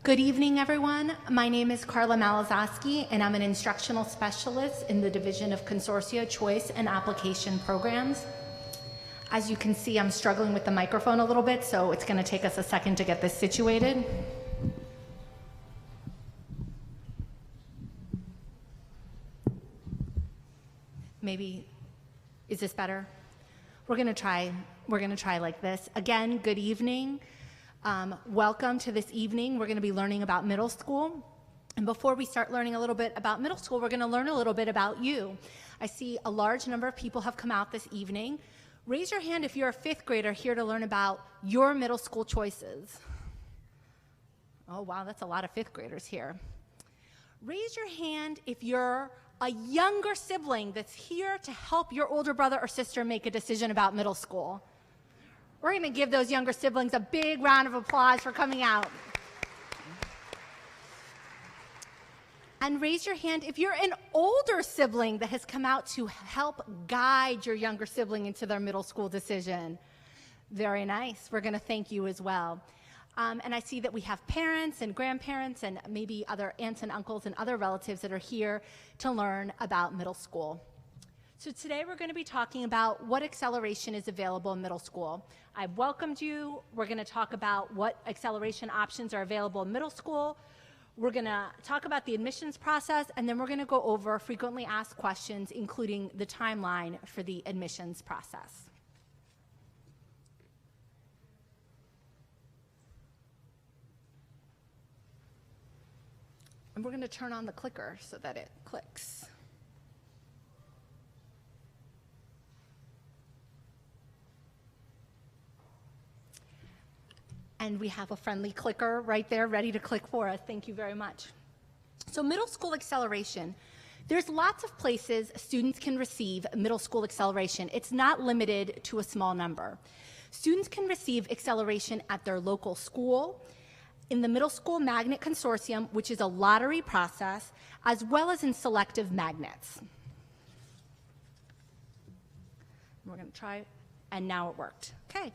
Good evening, everyone. My name is Carla Malazowski, and I'm an instructional specialist in the Division of Consortia Choice and Application Programs. As you can see, I'm struggling with the microphone a little bit, so it's going to take us a second to get this situated. Maybe, is this better? We're going to try like this. Again, good evening. Welcome to this evening. We're going to be learning about middle school. And before we start learning a little bit about middle school, we're going to learn a little bit about you. I see a large number of people have come out this evening. Raise your hand if you're a fifth grader here to learn about your middle school choices. Oh, wow, that's a lot of fifth graders here. Raise your hand if you're a younger sibling that's here to help your older brother or sister make a decision about middle school. We're going to give those younger siblings a big round of applause for coming out. And raise your hand if you're an older sibling that has come out to help guide your younger sibling into their middle school decision. Very nice. We're going to thank you as well. And I see that we have parents and grandparents and maybe other aunts and uncles and other relatives that are here to learn about middle school. So today we're going to be talking about what acceleration is available in middle school. I've welcomed you. We're going to talk about what acceleration options are available in middle school. We're going to talk about the admissions process, and then we're going to go over frequently asked questions, including the timeline for the admissions process. And we're going to turn on the clicker so that it clicks. And we have a friendly clicker right there ready to click for us. Thank you very much. So middle school acceleration. There's lots of places students can receive middle school acceleration. It's not limited to a small number. Students can receive acceleration at their local school, in the Middle School Magnet Consortium, which is a lottery process, as well as in selective magnets. We're going to try, and now it worked. Okay.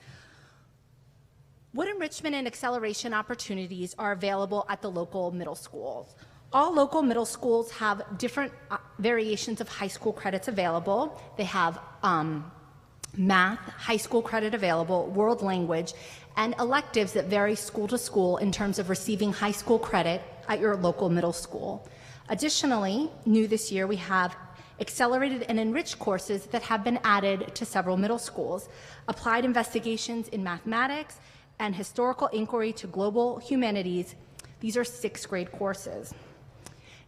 What enrichment and acceleration opportunities are available at the local middle schools? All local middle schools have different variations of high school credits available. They have math, high school credit available, world language, and electives that vary school to school in terms of receiving high school credit at your local middle school. Additionally, new this year, we have accelerated and enriched courses that have been added to several middle schools. Applied investigations in mathematics and historical inquiry to global humanities. These are sixth grade courses.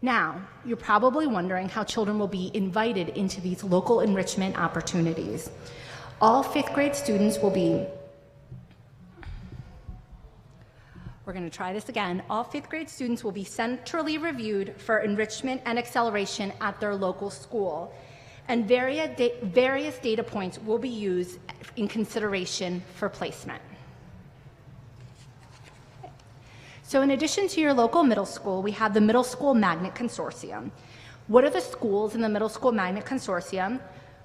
Now, you're probably wondering how children will be invited into these local enrichment opportunities. All fifth grade students will be, we're going to try this again, all fifth grade students will be centrally reviewed for enrichment and acceleration at their local school, and various data points will be used in consideration for placement. So in addition to your local middle school, we have the Middle School Magnet Consortium. What are the schools in the Middle School Magnet Consortium?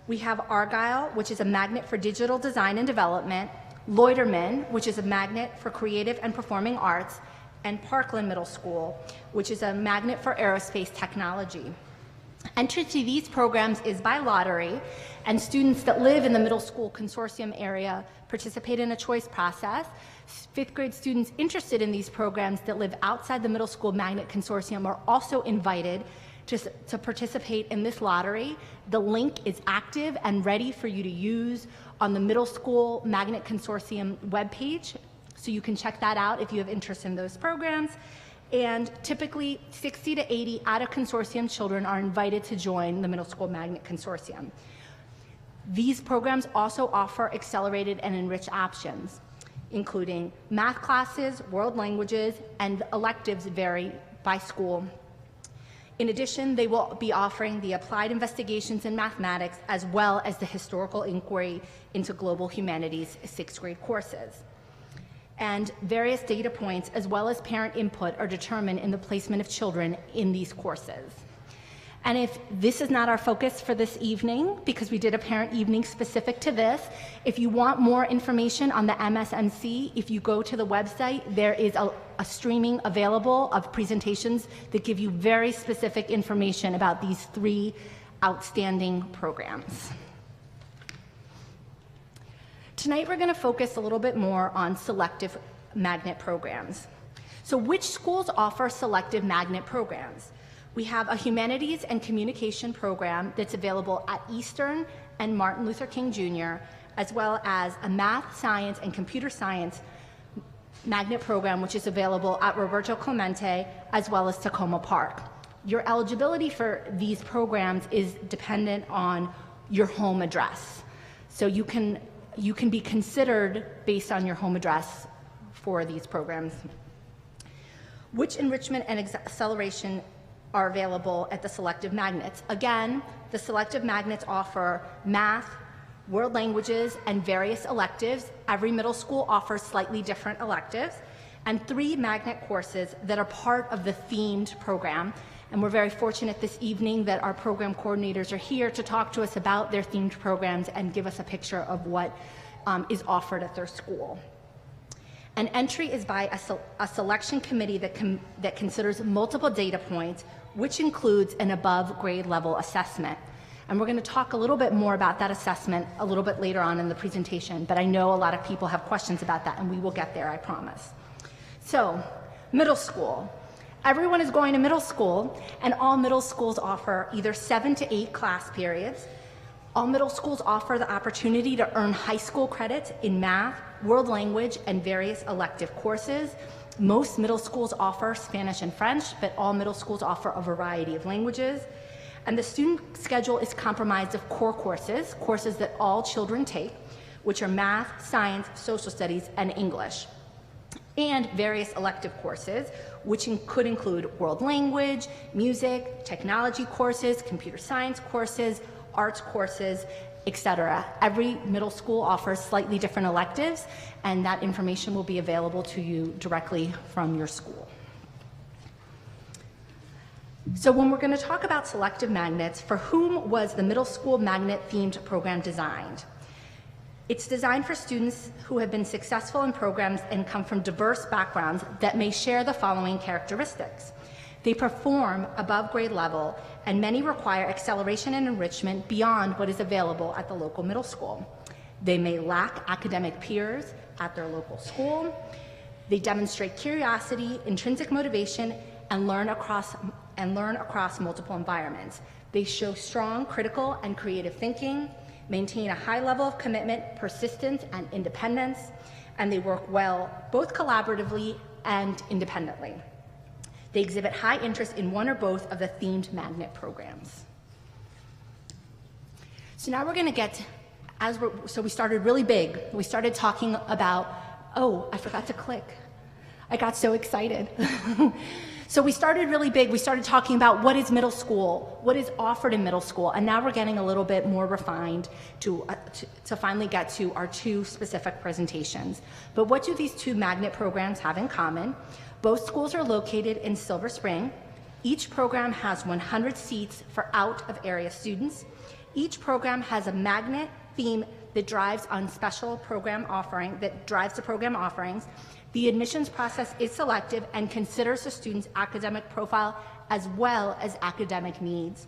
We have Argyle, which is a magnet for digital design and development, Loiterman, which is a magnet for creative and performing arts, and Parkland Middle School, which is a magnet for aerospace technology. Entry to these programs is by lottery, and students that live in the middle school consortium area participate in a choice process. Fifth grade students interested in these programs that live outside the Middle School Magnet Consortium are also invited to participate in this lottery. The link is active and ready for you to use on the Middle School Magnet Consortium webpage, so you can check that out if you have interest in those programs. And typically 60 to 80 out-of-consortium children are invited to join the Middle School Magnet Consortium. These programs also offer accelerated and enriched options, including math classes, world languages, and electives vary by school. In addition, they will be offering the applied investigations in mathematics as well as the historical inquiry into global humanities sixth grade courses. And various data points as well as parent input are determined in the placement of children in these courses. And if this is not our focus for this evening, because we did a parent evening specific to this, if you want more information on the MSMC, if you go to the website, there is a streaming available of presentations that give you very specific information about these 3 outstanding programs. Tonight we're going to focus a little bit more on selective magnet programs. So which schools offer selective magnet programs? We have a humanities and communication program that's available at Eastern and Martin Luther King Jr., as well as a math, science, and computer science magnet program, which is available at Roberto Clemente, as well as Tacoma Park. Your eligibility for these programs is dependent on your home address. So you can be considered based on your home address for these programs. Which enrichment and acceleration are available at the selective magnets? Again, the selective magnets offer math, world languages, and various electives. Every middle school offers slightly different electives, and 3 magnet courses that are part of the themed program. And we're very fortunate this evening that our program coordinators are here to talk to us about their themed programs and give us a picture of what is offered at their school. An entry is by a selection committee that considers multiple data points, which includes an above grade level assessment. And we're going to talk a little bit more about that assessment a little bit later on in the presentation, but I know a lot of people have questions about that, and we will get there, I promise. So, middle school. Everyone is going to middle school, and all middle schools offer either 7 to 8 class periods. All middle schools offer the opportunity to earn high school credits in math, world language, and various elective courses. Most middle schools offer Spanish and French, but all middle schools offer a variety of languages. And the student schedule is comprised of core courses, courses that all children take, which are math, science, social studies, and English, and various elective courses, which could include world language, music, technology courses, computer science courses, arts courses, etc. Every middle school offers slightly different electives, and that information will be available to you directly from your school. So when we're going to talk about selective magnets, for whom was the middle school magnet themed program designed? It's designed for students who have been successful in programs and come from diverse backgrounds that may share the following characteristics. They perform above grade level, and many require acceleration and enrichment beyond what is available at the local middle school. They may lack academic peers at their local school. They demonstrate curiosity, intrinsic motivation, and learn across multiple environments. They show strong critical and creative thinking, maintain a high level of commitment, persistence, and independence, and they work well both collaboratively and independently. They exhibit high interest in one or both of the themed magnet programs. So now we're going to get, so we started really big. We started talking about, oh, I forgot to click. I got so excited. So we started really big. We started talking about what is middle school, what is offered in middle school, and now we're getting a little bit more refined to finally get to our 2 specific presentations. But what do these 2 magnet programs have in common? Both schools are located in Silver Spring. Each program has 100 seats for out-of-area students. Each program has a magnet theme that drives on special program offering, that drives the program offerings. The admissions process is selective and considers the student's academic profile as well as academic needs.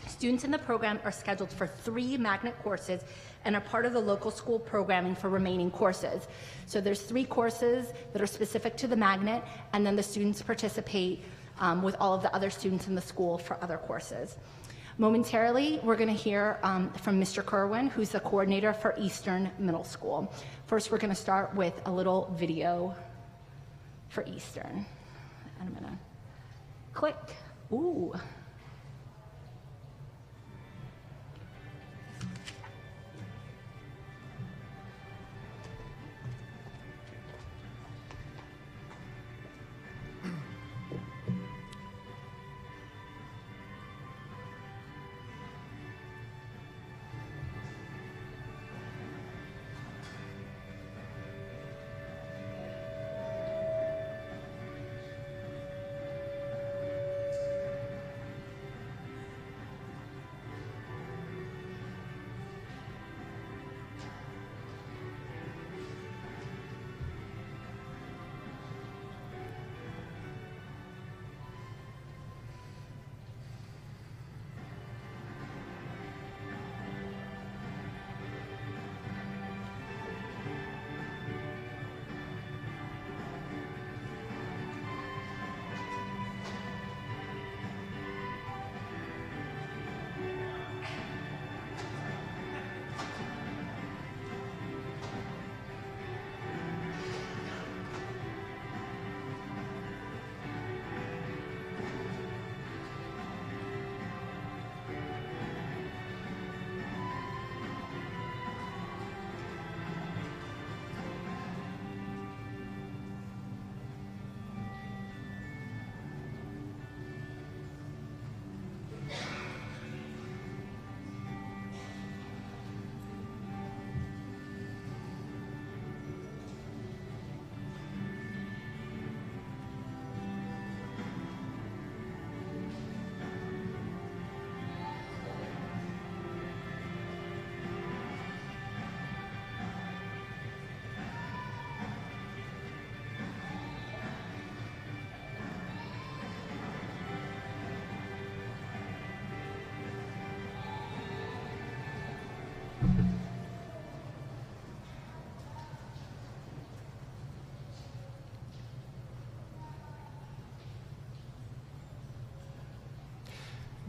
Students in the program are scheduled for 3 magnet courses and are part of the local school programming for remaining courses. So there's 3 courses that are specific to the magnet, and then the students participate with all of the other students in the school for other courses. Momentarily, we're going to hear from Mr. Kerwin, who's the coordinator for Eastern Middle School. First, we're going to start with a little video for Eastern. And I'm going to click. Ooh.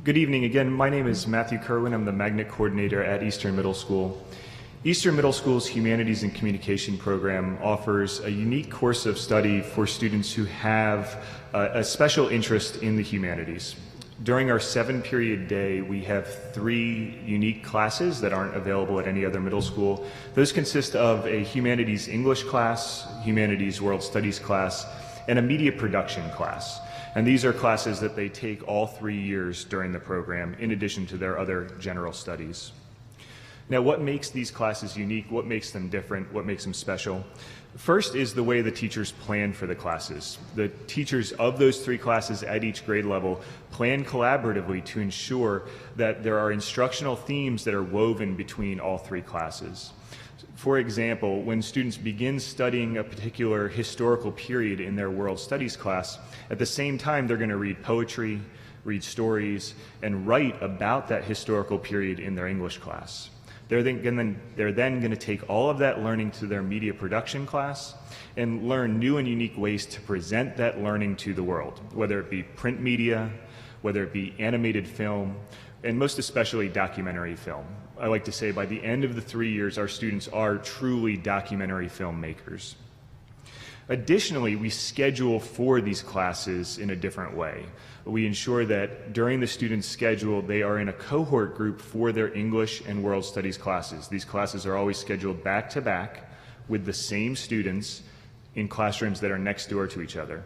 Good evening again. My name is Matthew Kerwin. I'm the Magnet Coordinator at Eastern Middle School. Eastern Middle School's Humanities and Communication program offers a unique course of study for students who have a special interest in the humanities. During our 7-period day, we have 3 unique classes that aren't available at any other middle school. Those consist of a Humanities English class, Humanities World Studies class, and a Media Production class. And these are classes that they take all 3 years during the program, in addition to their other general studies. Now, what makes these classes unique? What makes them different? What makes them special? First is the way the teachers plan for the classes. The teachers of those 3 classes at each grade level plan collaboratively to ensure that there are instructional themes that are woven between all 3 classes. For example, when students begin studying a particular historical period in their World Studies class, at the same time they're going to read poetry, read stories, and write about that historical period in their English class. They're then going to take all of that learning to their media production class and learn new and unique ways to present that learning to the world, whether it be print media, whether it be animated film, and most especially documentary film. I like to say by the end of the 3 years, our students are truly documentary filmmakers. Additionally, we schedule for these classes in a different way. We ensure that during the student's schedule, they are in a cohort group for their English and World Studies classes. These classes are always scheduled back to back with the same students in classrooms that are next door to each other.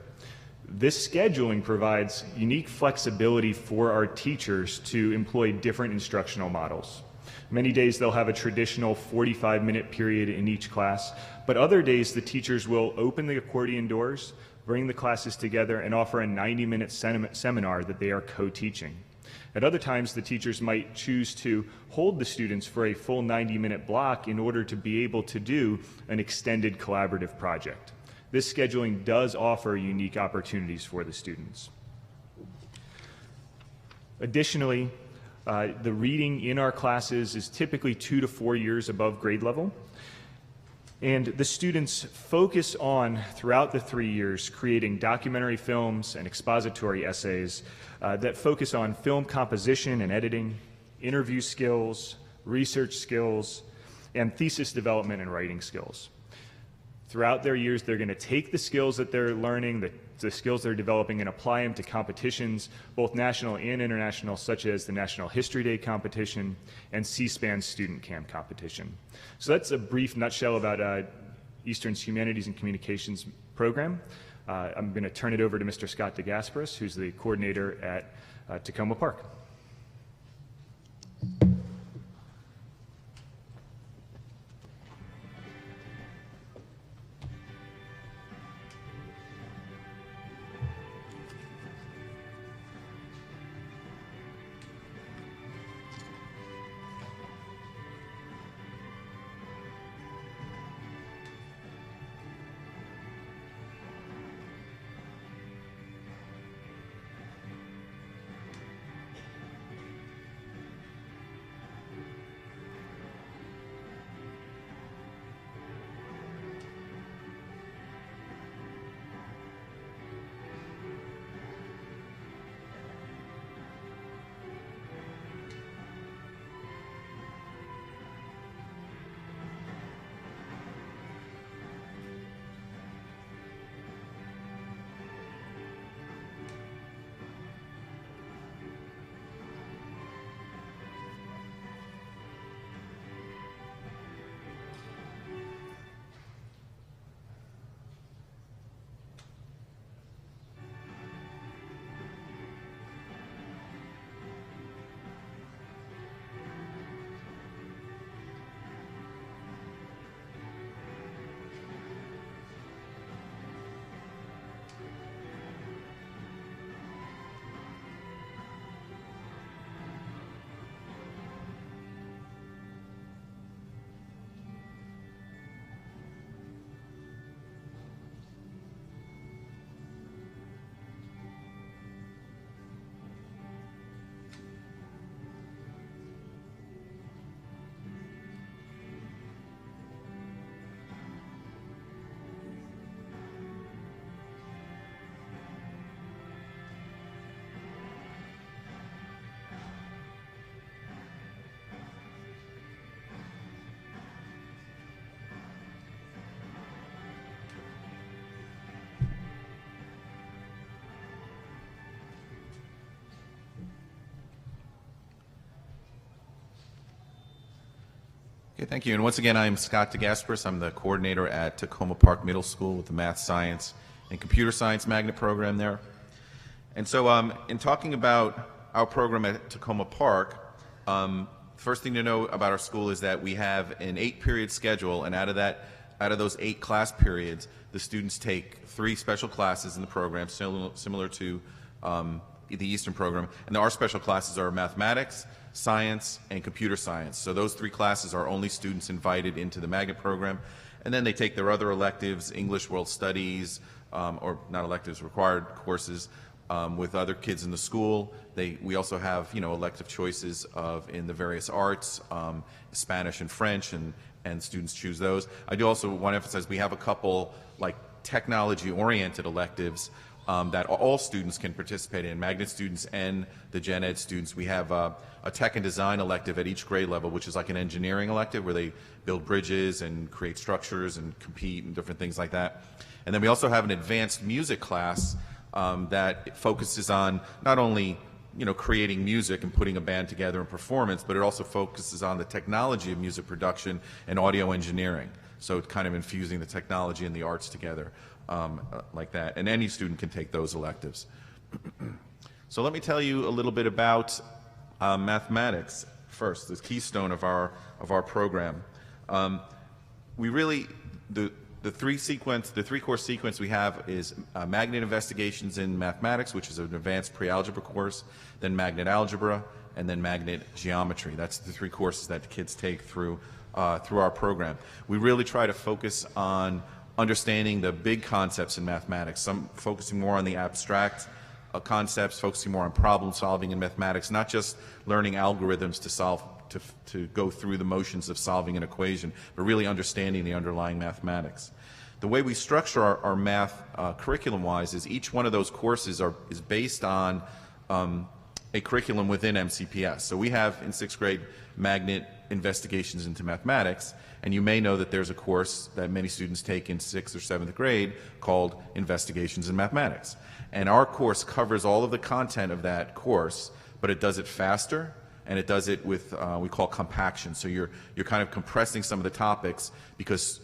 This scheduling provides unique flexibility for our teachers to employ different instructional models. Many days they'll have a traditional 45-minute period in each class, but other days the teachers will open the accordion doors, bring the classes together, and offer a 90-minute seminar that they are co-teaching. At other times, the teachers might choose to hold the students for a full 90-minute block in order to be able to do an extended collaborative project. This scheduling does offer unique opportunities for the students. Additionally, the reading in our classes is typically 2 to 4 years above grade level. And the students focus on, throughout the 3 years, creating documentary films and expository essays that focus on film composition and editing, interview skills, research skills, and thesis development and writing skills. Throughout their years, they're going to take the skills that they're learning, the skills they're developing, and apply them to competitions, both national and international, such as the National History Day competition and C-SPAN Student Camp competition. So that's a brief nutshell about Eastern's Humanities and Communications program. I'm going to turn it over to Mr. Scott DeGasperis, who's the coordinator at Tacoma Park. Okay, thank you. And once again, I'm Scott DeGasperis. I'm the coordinator at Tacoma Park Middle School with the Math, Science, and Computer Science Magnet program there. And so in talking about our program at Tacoma Park, first thing to know about our school is that we have an 8-period schedule, and out of those 8 class periods, the students take 3 special classes in the program, similar to the Eastern program. And our special classes are mathematics, science, and computer science. So those 3 classes are only students invited into the magnet program. And then they take their other electives, English, World Studies, or not electives, required courses with other kids in the school. We also have, elective choices in the various arts, Spanish and French, and students choose those. I do also want to emphasize we have a couple like technology-oriented electives that all students can participate in, magnet students and the gen ed students. We have a tech and design elective at each grade level, which is like an engineering elective where they build bridges and create structures and compete and different things like that. And then we also have an advanced music class that focuses on not only creating music and putting a band together and performance, but it also focuses on the technology of music production and audio engineering. So it's kind of infusing the technology and the arts together like that. And any student can take those electives. So let me tell you a little bit about mathematics first, the keystone of our program. The 3-course sequence we have is magnet investigations in mathematics, which is an advanced pre-algebra course, then magnet algebra, and then magnet geometry. That's the 3 courses that the kids take through our program. We really try to focus on understanding the big concepts in mathematics, some focusing more on the abstract concepts, focusing more on problem solving in mathematics, not just learning algorithms to go through the motions of solving an equation, but really understanding the underlying mathematics. The way we structure our math curriculum-wise is each one of those courses is based on a curriculum within MCPS. So we have in 6th grade magnet investigations into mathematics, and you may know that there's a course that many students take in 6th or 7th grade called Investigations in Mathematics. And our course covers all of the content of that course, but it does it faster, and it does it with we call compaction. So you're kind of compressing some of the topics because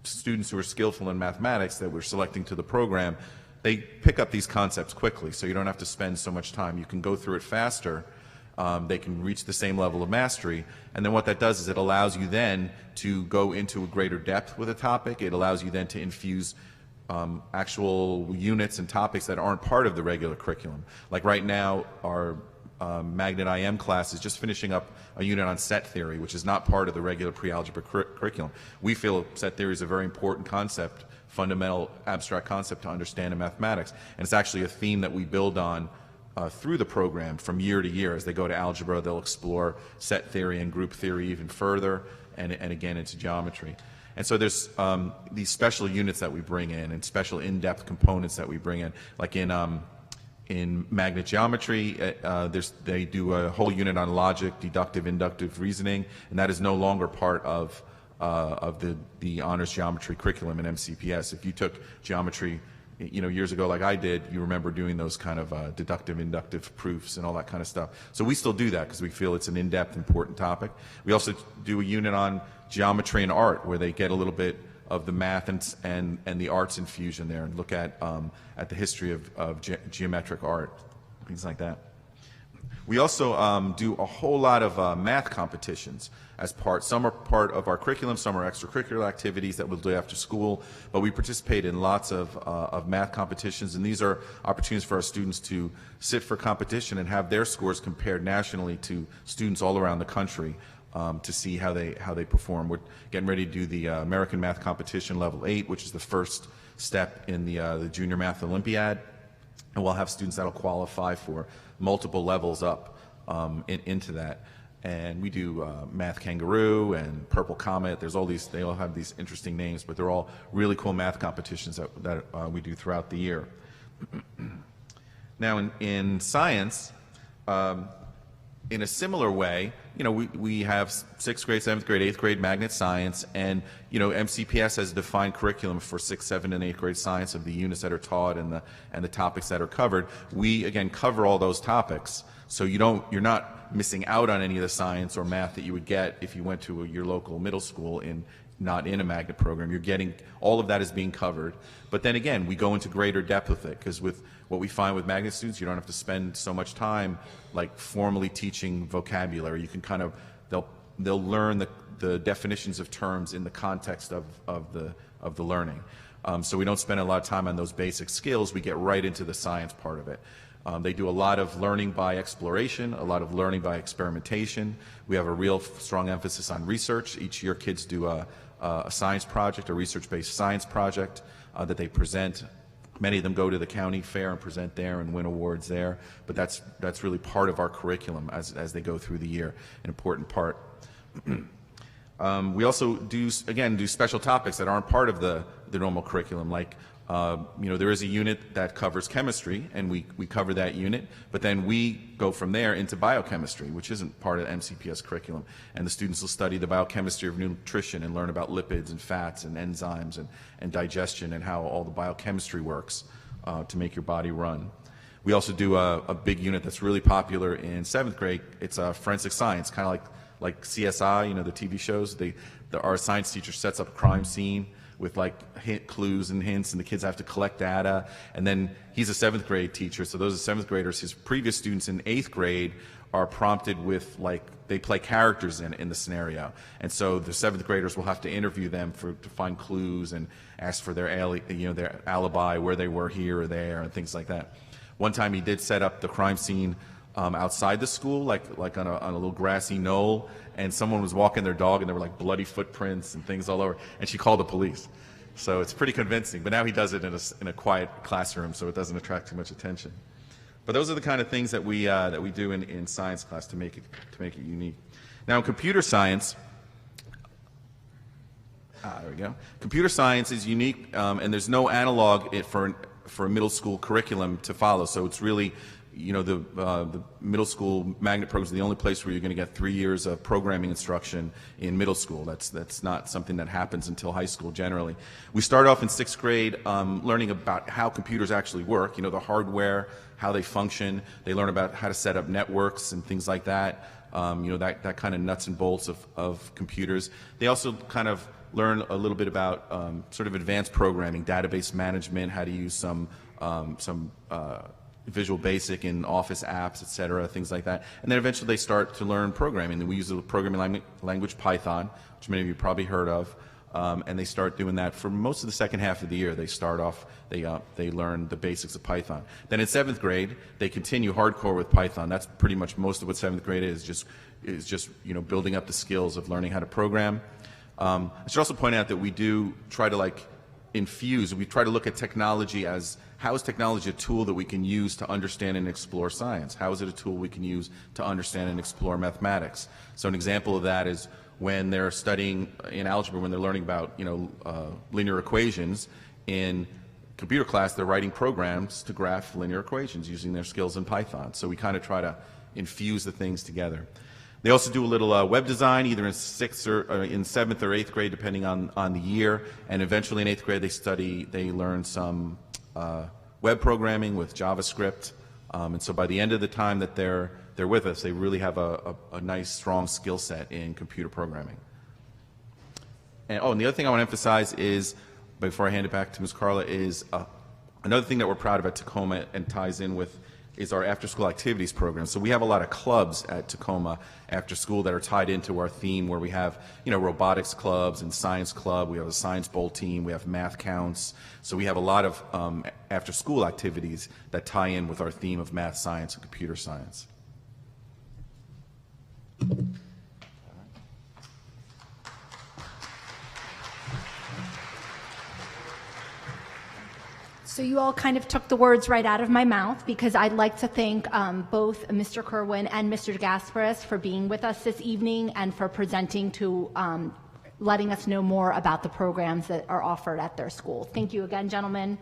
students who are skillful in mathematics that we're selecting to the program, they pick up these concepts quickly, so you don't have to spend so much time. You can go through it faster. They can reach the same level of mastery, and then what that does is it allows you then to go into a greater depth with a topic. It allows you then to infuse actual units and topics that aren't part of the regular curriculum. Like right now, our Magnet IM class is just finishing up a unit on set theory, which is not part of the regular pre-algebra curriculum. We feel set theory is a very important concept, fundamental abstract concept to understand in mathematics, and it's actually a theme that we build on through the program from year to year. As they go to algebra, they'll explore set theory and group theory even further, and again into geometry. And so there's these special units that we bring in and special in-depth components that we bring in, like in magnet geometry, they do a whole unit on logic, deductive, inductive reasoning, and that is no longer part of the honors geometry curriculum in MCPS. If you took geometry, years ago like I did, you remember doing those kind of deductive, inductive proofs and all that kind of stuff. So we still do that because we feel it's an in-depth, important topic. We also do a unit on geometry and art where they get a little bit of the math and the arts infusion there, and look at the history of geometric art, things like that. We also do a whole lot of math competitions as part. Some are part of our curriculum, some are extracurricular activities that we'll do after school, but we participate in lots of math competitions, and these are opportunities for our students to sit for competition and have their scores compared nationally to students all around the country. To see how they perform. We're getting ready to do the American Math Competition Level 8, which is the first step in the Junior Math Olympiad, and we'll have students that'll qualify for multiple levels up into that. And we do Math Kangaroo and Purple Comet. There's all these. They all have these interesting names, but they're all really cool math competitions that we do throughout the year. Now, in science. In a similar way, we have 6th grade, 7th grade, 8th grade magnet science, and MCPS has a defined curriculum for 6th, 7th, and 8th grade science of the units that are taught and the topics that are covered. We again cover all those topics, so you're not missing out on any of the science or math that you would get if you went to your local middle school not in a magnet program. You're getting, all of that is being covered. But then again, we go into greater depth with it, because with what we find with magnet students, you don't have to spend so much time like formally teaching vocabulary. You can kind of, they'll learn the definitions of terms in the context of the learning. So we don't spend a lot of time on those basic skills. We get right into the science part of it. They do a lot of learning by exploration, a lot of learning by experimentation. We have a real strong emphasis on research. Each year kids do a science project, a research-based science project that they present. Many of them go to the county fair and present there and win awards there, but that's really part of our curriculum as they go through the year, an important part. We also do special topics that aren't part of the normal curriculum, like there is a unit that covers chemistry, and we cover that unit, but then we go from there into biochemistry, which isn't part of the MCPS curriculum, and the students will study the biochemistry of nutrition and learn about lipids and fats and enzymes and digestion and how all the biochemistry works to make your body run. We also do a big unit that's really popular in 7th grade. It's forensic science, kind of like CSI, the TV shows. Our science teacher sets up a crime scene with like clues and hints, and the kids have to collect data. And then he's a 7th grade teacher, so those are 7th graders. His previous students in 8th grade are prompted with, like, they play characters in the scenario. And so the 7th graders will have to interview them to find clues and ask for their alibi, where they were here or there, and things like that. One time he did set up the crime scene outside the school, like on a little grassy knoll, and someone was walking their dog, and there were like bloody footprints and things all over, and she called the police. So it's pretty convincing, but now he does it in a quiet classroom, so it doesn't attract too much attention. But those are the kind of things that we do in science class to make it unique. Now in computer science, there we go. Computer science is unique, and there's no analog for a middle school curriculum to follow. So it's really, the middle school magnet programs are the only place where you're going to get 3 years of programming instruction in middle school. That's not something that happens until high school generally. We start off in 6th grade learning about how computers actually work, the hardware, how they function. They learn about how to set up networks and things like that, that kind of nuts and bolts of computers. They also kind of learn a little bit about sort of advanced programming, database management, how to use some Visual Basic in Office apps, etc., things like that. And then eventually they start to learn programming. And we use the programming language Python, which many of you probably heard of. And they start doing that for most of the second half of the year. They start off, they learn the basics of Python. Then in 7th grade, they continue hardcore with Python. That's pretty much most of what 7th grade is just building up the skills of learning how to program. I should also point out that we do try to we try to look at technology as, how is technology a tool that we can use to understand and explore science? How is it a tool we can use to understand and explore mathematics? So an example of that is when they're studying in algebra, when they're learning about linear equations. In computer class, they're writing programs to graph linear equations using their skills in Python. So we kind of try to infuse the things together. They also do a little web design, either in 6th or in 7th or 8th grade, depending on the year. And eventually in 8th grade, they learn some web programming with JavaScript. And so by the end of the time that they're with us, they really have a nice, strong skill set in computer programming. And the other thing I want to emphasize is, before I hand it back to Ms. Carla, is another thing that we're proud of at Tacoma and ties in with is our after-school activities program. So we have a lot of clubs at Tacoma after school that are tied into our theme, where we have, robotics clubs and science club. We have a science bowl team. We have math counts. So we have a lot of after-school activities that tie in with our theme of math, science, and computer science. So you all kind of took the words right out of my mouth, because I'd like to thank both Mr. Kerwin and Mr. Gasparis for being with us this evening and for presenting to letting us know more about the programs that are offered at their school. Thank you again, gentlemen.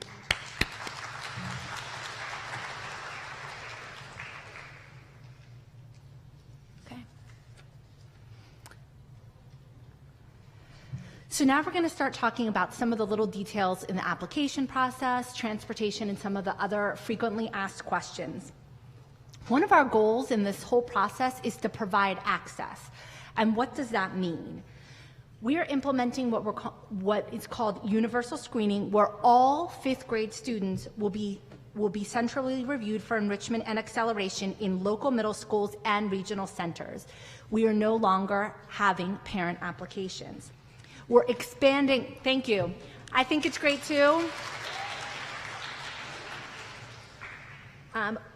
So now we're going to start talking about some of the little details in the application process, transportation, and some of the other frequently asked questions. One of our goals in this whole process is to provide access. And what does that mean? We are implementing what is called universal screening, where all fifth grade students will be centrally reviewed for enrichment and acceleration in local middle schools and regional centers. We are no longer having parent applications. We're expanding, thank you. I think it's great too.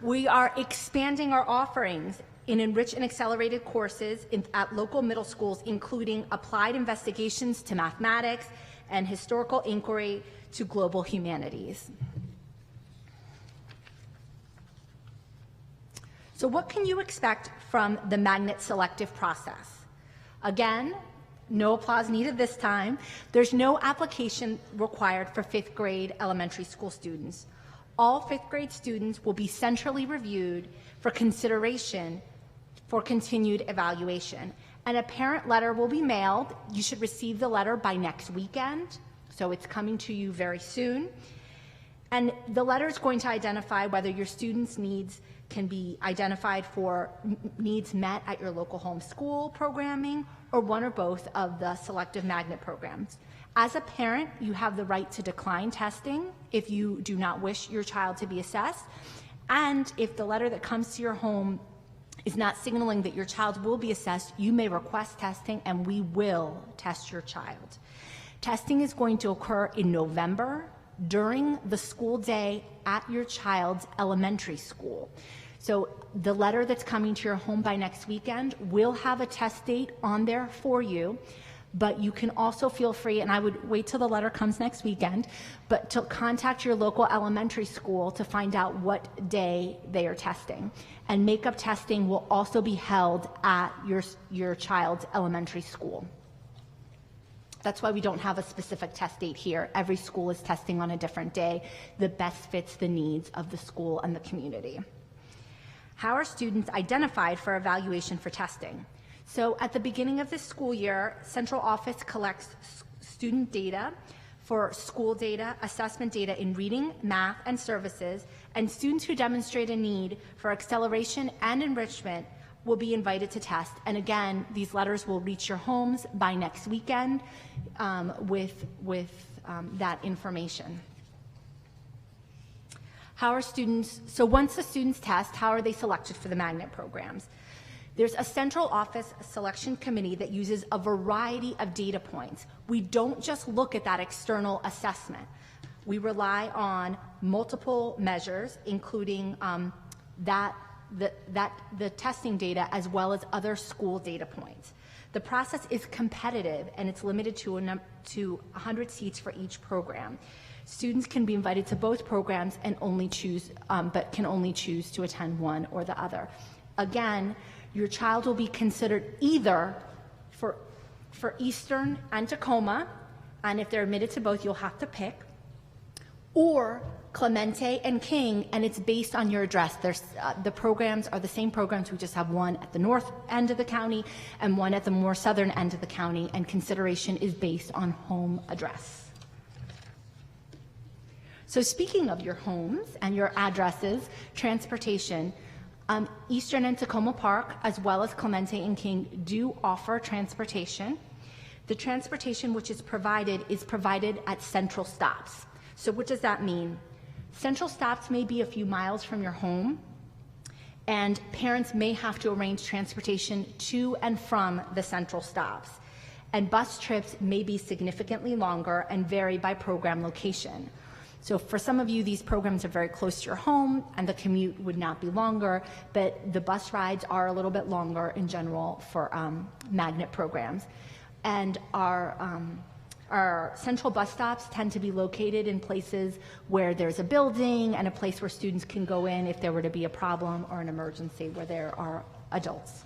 We are expanding our offerings in enriched and accelerated courses at local middle schools, including applied investigations to mathematics and historical inquiry to global humanities. So what can you expect from the magnet selective process? Again, no applause needed this time. There's no application required for fifth grade elementary school students. All fifth grade students will be centrally reviewed for consideration for continued evaluation. And a parent letter will be mailed. You should receive the letter by next weekend, so it's coming to you very soon. And the letter is going to identify whether your students' needs can be identified for needs met at your local home school programming or one or both of the selective magnet programs. As a parent, you have the right to decline testing if you do not wish your child to be assessed. And if the letter that comes to your home is not signaling that your child will be assessed, you may request testing and we will test your child. Testing is going to occur in November during the school day at your child's elementary school. So the letter that's coming to your home by next weekend will have a test date on there for you, but you can also feel free, and I would wait till the letter comes next weekend, but to contact your local elementary school to find out what day they are testing. And makeup testing will also be held at your child's elementary school. That's why we don't have a specific test date here. Every school is testing on a different day that best fits the needs of the school and the community. How are students identified for evaluation for testing? So at the beginning of this school year, central office collects student data for school data, assessment data in reading, math, and services, and students who demonstrate a need for acceleration and enrichment will be invited to test. And again, these letters will reach your homes by next weekend with that information. How are students, so once the students test, how are they selected for the magnet programs? There's a central office selection committee that uses a variety of data points. We don't just look at that external assessment. We rely on multiple measures, including the testing data as well as other school data points. The process is competitive and it's limited to 100 seats for each program. Students can be invited to both programs and only choose, but can only choose to attend one or the other. Again, your child will be considered either for Eastern and Tacoma, and if they're admitted to both, you'll have to pick, or Clemente and King, and it's based on your address. The programs are the same programs, we just have one at the north end of the county and one at the more southern end of the county, and consideration is based on home address. So speaking of your homes and your addresses, transportation, Eastern and Tacoma Park, as well as Clemente and King, do offer transportation. The transportation which is provided at central stops. So what does that mean? Central stops may be a few miles from your home, and parents may have to arrange transportation to and from the central stops. And bus trips may be significantly longer and vary by program location. So for some of you, these programs are very close to your home and the commute would not be longer, but the bus rides are a little bit longer in general for magnet programs. And our central bus stops tend to be located in places where there's a building and a place where students can go in if there were to be a problem or an emergency where there are adults.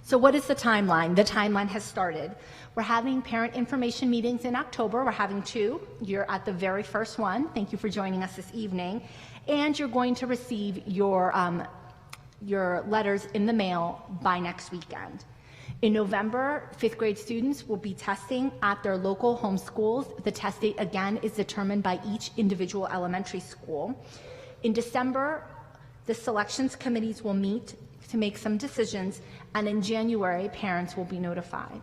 So what is the timeline? The timeline has started. We're having parent information meetings in October. We're having 2. You're at the very first one. Thank you for joining us this evening. And you're going to receive your letters in the mail by next weekend. In November, 5th grade students will be testing at their local home schools. The test date, again, is determined by each individual elementary school. In December, The selections committees will meet to make some decisions, and in January, parents will be notified.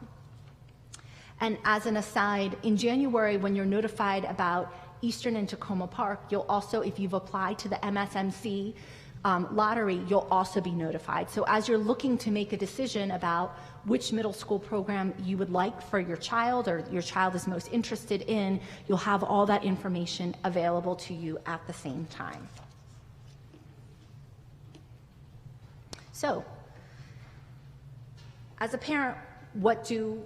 And as an aside, in January, when you're notified about Eastern and Tacoma Park, you'll also, if you've applied to the MSMC lottery, you'll also be notified. So as you're looking to make a decision about which middle school program you would like for your child or your child is most interested in, you'll have all that information available to you at the same time. So, as a parent, what do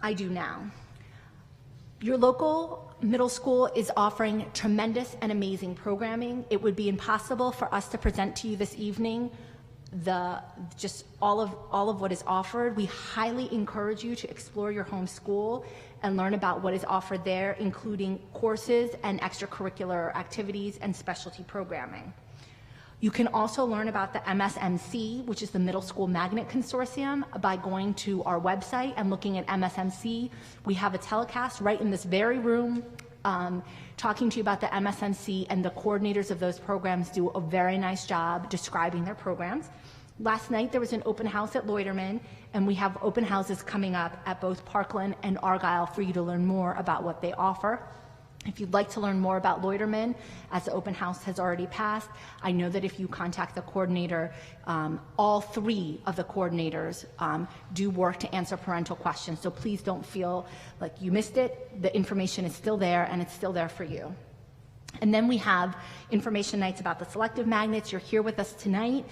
I do now? Your local middle school is offering tremendous and amazing programming. It would be impossible for us to present to you this evening just all of what is offered. We highly encourage you to explore your home school and learn about what is offered there, including courses and extracurricular activities and specialty programming. You can also learn about the MSMC, which is the Middle School Magnet Consortium, by going to our website and looking at MSMC. We have a telecast right in this very room talking to you about the MSMC, and the coordinators of those programs do a very nice job describing their programs. Last night there was an open house at Loiterman, and we have open houses coming up at both Parkland and Argyle for you to learn more about what they offer. If you'd like to learn more about Loiterman, as the open house has already passed, I know that if you contact the coordinator, all three of the coordinators do work to answer parental questions. So please don't feel like you missed it. The information is still there, and it's still there for you. And then we have information nights about the selective magnets. You're here with us tonight.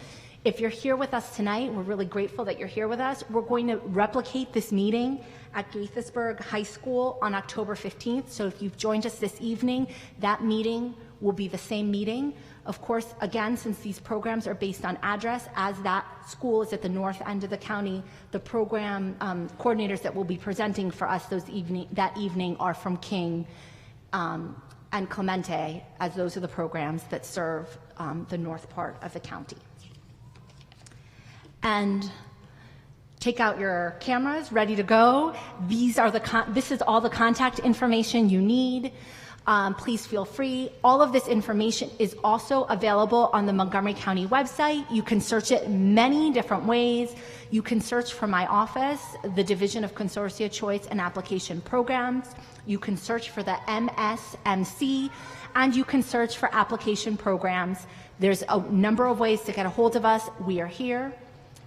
If you're here with us tonight, we're really grateful that you're here with us. We're going to replicate this meeting at Gaithersburg High School on October 15th. So if you've joined us this evening, that meeting will be the same meeting. Of course, again, since these programs are based on address, as that school is at the north end of the county, the program coordinators that will be presenting for us that evening are from King and Clemente, as those are the programs that serve the north part of the county. And take out your cameras, ready to go. This is all the contact information you need. Please feel free. All of this information is also available on the Montgomery County website. You can search it many different ways. You can search for my office, the Division of Consortia Choice and Application Programs. You can search for the MSMC, and you can search for application programs. There's a number of ways to get a hold of us. We are here.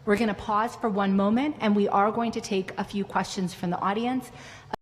We're going to pause for one moment, and we are going to take a few questions from the audience.